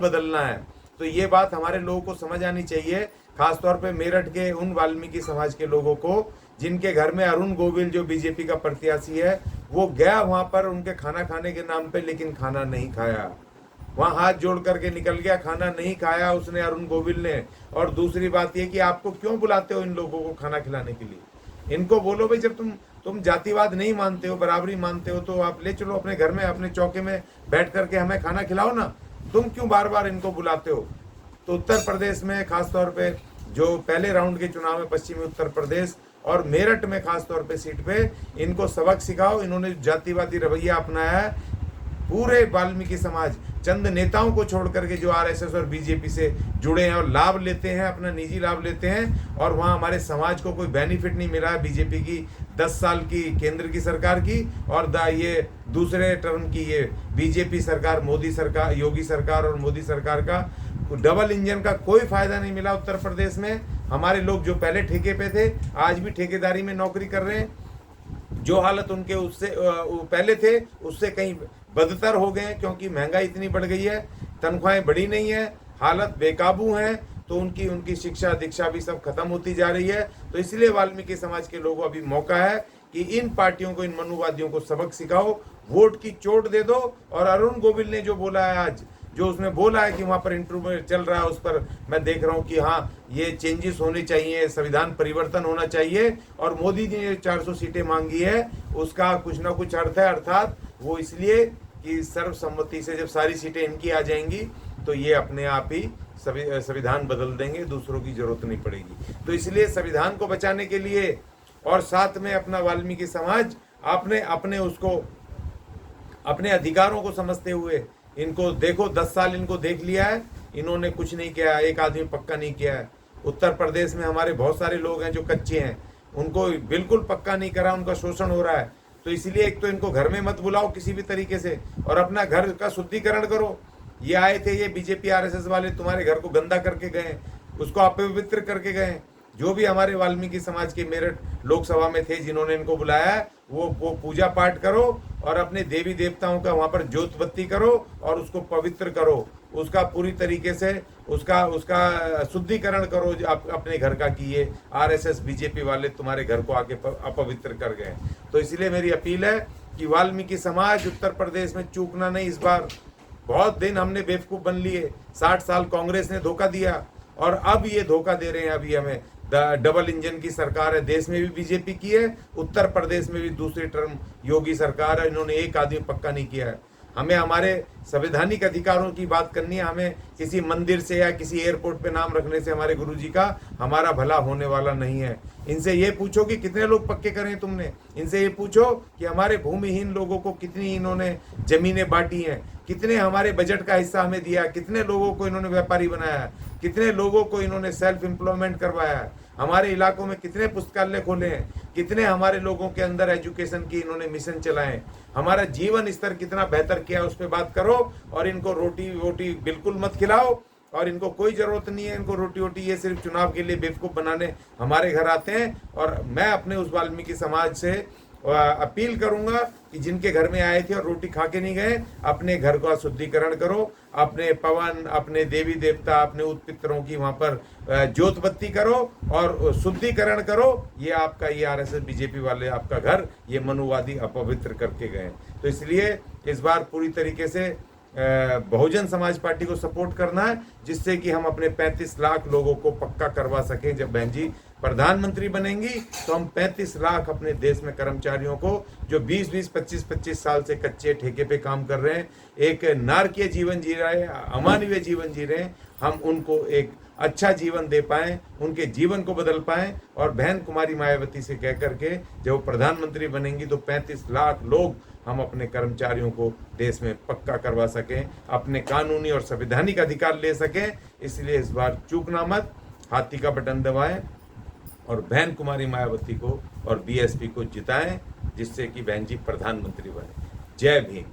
बदलना है। तो ये बात हमारे लोगों को समझ आनी चाहिए, खासतौर पे मेरठ के उन वाल्मीकि समाज के लोगों को जिनके घर में अरुण गोविल जो बीजेपी का प्रत्याशी है वो गया वहां पर उनके खाना खाने के नाम पे, लेकिन खाना नहीं खाया, वहां हाथ जोड़ करके निकल गया, खाना नहीं खाया उसने अरुण गोविल ने। और दूसरी बात ये कि आपको क्यों बुलाते हो इन लोगों को खाना खिलाने के लिए? इनको बोलो भाई, जब तुम जातिवाद नहीं मानते हो, बराबरी मानते हो, तो आप ले चलो अपने घर में, अपने चौके में बैठ करके हमें खाना खिलाओ ना। तुम क्यों बार बार इनको बुलाते हो? तो उत्तर प्रदेश में खासतौर पे जो पहले राउंड के चुनाव में पश्चिमी उत्तर प्रदेश और मेरठ में खासतौर पे सीट पे इनको सबक सिखाओ। इन्होंने जातिवादी रवैया अपनाया है। पूरे वाल्मीकि समाज चंद नेताओं को छोड़ करके जो आरएसएस और बीजेपी से जुड़े हैं और लाभ लेते हैं, अपना निजी लाभ लेते हैं, और वहाँ हमारे समाज को कोई बेनिफिट नहीं मिला है बीजेपी की 10 साल की केंद्र की सरकार की और ये दूसरे टर्म की ये बीजेपी सरकार, मोदी सरकार, योगी सरकार और मोदी सरकार का डबल इंजन का कोई फायदा नहीं मिला उत्तर प्रदेश में। हमारे लोग जो पहले ठेके पे थे आज भी ठेकेदारी में नौकरी कर रहे हैं। जो हालत उनके उससे पहले थे उससे कहीं बदतर हो गए, क्योंकि महंगाई इतनी बढ़ गई है, तनख्वाहें बढ़ी नहीं है, हालत बेकाबू है, तो उनकी शिक्षा दीक्षा भी सब खत्म होती जा रही है। तो इसलिए वाल्मीकि समाज के लोगों अभी मौका है कि इन पार्टियों को, इन मनुवादियों को सबक सिखाओ, वोट की चोट दे दो। और अरुण गोविल ने जो बोला है आज, जो उसने बोला है कि वहाँ पर इंटरव्यू चल रहा है, उस पर मैं देख रहा हूँ कि हाँ ये चेंजेस होने चाहिए, संविधान परिवर्तन होना चाहिए, और मोदी जी ने 400 सीटें मांगी है उसका कुछ ना कुछ अर्थ है, अर्थात वो इसलिए कि सर्वसम्मति से जब सारी सीटें इनकी आ जाएंगी तो ये अपने आप ही संविधान बदल देंगे, दूसरों की जरूरत नहीं पड़ेगी। तो इसलिए संविधान को बचाने के लिए और साथ में अपना वाल्मीकि समाज अपने अधिकारों को समझते हुए इनको देखो, 10 साल इनको देख लिया है, इन्होंने कुछ नहीं किया, एक आदमी पक्का नहीं किया है। उत्तर प्रदेश में हमारे बहुत सारे लोग हैं जो कच्चे हैं, उनको बिल्कुल पक्का नहीं करा, उनका शोषण हो रहा है। तो इसलिए एक तो इनको घर में मत बुलाओ किसी भी तरीके से, और अपना घर का शुद्धिकरण करो। ये आए थे, ये बीजेपी आरएसएस वाले तुम्हारे घर को गंदा करके गए, उसको अपवित्र करके गए। जो भी हमारे वाल्मीकि समाज के मेरठ लोकसभा में थे जिन्होंने इनको बुलाया है, वो पूजा पाठ करो और अपने देवी देवताओं का वहाँ पर ज्योत बत्ती करो और उसको पवित्र करो, उसका पूरी तरीके से उसका शुद्धिकरण करो अपने घर का, कि ये आरएसएस बीजेपी वाले तुम्हारे घर को आके अपवित्र कर गए। तो इसलिए मेरी अपील है कि वाल्मीकि समाज उत्तर प्रदेश में चूकना नहीं। इस बार बहुत दिन हमने बेवकूफ़ बन लिए, 60 साल कांग्रेस ने धोखा दिया और अब ये धोखा दे रहे हैं अभी हमें। डबल इंजन की सरकार है, देश में भी बीजेपी की है, उत्तर प्रदेश में भी दूसरी टर्म योगी सरकार है, इन्होंने एक आदमी पक्का नहीं किया है। हमें हमारे संवैधानिक अधिकारों की बात करनी है, हमें किसी मंदिर से या किसी एयरपोर्ट पे नाम रखने से हमारे गुरुजी का हमारा भला होने वाला नहीं है। इनसे ये पूछो कि कितने लोग पक्के करें तुमने, इनसे ये पूछो कि हमारे भूमिहीन लोगों को कितनी इन्होंने जमीनें बांटी हैं, कितने हमारे बजट का हिस्सा हमें दिया, कितने लोगों को इन्होंने व्यापारी बनाया, कितने लोगों को इन्होंने सेल्फ एम्प्लॉयमेंट करवाया है, हमारे इलाकों में कितने पुस्तकालय खोले हैं, कितने हमारे लोगों के अंदर एजुकेशन की इन्होंने मिशन चलाए, हमारा जीवन स्तर कितना बेहतर किया, उस पर बात करो। और इनको रोटी वोटी बिल्कुल मत खिलाओ, और इनको कोई ज़रूरत नहीं है, इनको रोटी वोटी, ये सिर्फ चुनाव के लिए बेवकूफ़ बनाने हमारे घर आते हैं। और मैं अपने उस वाल्मीकि समाज से अपील करूंगा कि जिनके घर में आए थे और रोटी खा के नहीं गए, अपने घर का शुद्धिकरण करो, अपने पवन, अपने देवी देवता, अपने उत्पितरों की वहाँ पर ज्योत बत्ती करो और शुद्धिकरण करो। ये आपका, ये आरएसएस बीजेपी वाले आपका घर ये मनुवादी अपवित्र करके गए। तो इसलिए इस बार पूरी तरीके से बहुजन समाज पार्टी को सपोर्ट करना है, जिससे कि हम अपने 35 लाख लोगों को पक्का करवा सकें। जब बहन जी प्रधानमंत्री बनेंगी तो हम 35 लाख अपने देश में कर्मचारियों को, जो 20-20, 25-25 साल से कच्चे ठेके पे काम कर रहे हैं, एक नारकीय जीवन जी रहे हैं, अमानवीय जीवन जी रहे हैं, हम उनको एक अच्छा जीवन दे पाएं, उनके जीवन को बदल पाएं। और बहन कुमारी मायावती से कह करके जब वो प्रधानमंत्री बनेंगी तो 35 लाख लोग हम अपने कर्मचारियों को देश में पक्का करवा सकें, अपने कानूनी और संवैधानिक अधिकार ले सकें। इसलिए इस बार चूकना मत, हाथी का बटन दबाएं और बहन कुमारी मायावती को और बीएसपी को जिताएं, जिससे कि बहन जी प्रधानमंत्री बने। जय भीम।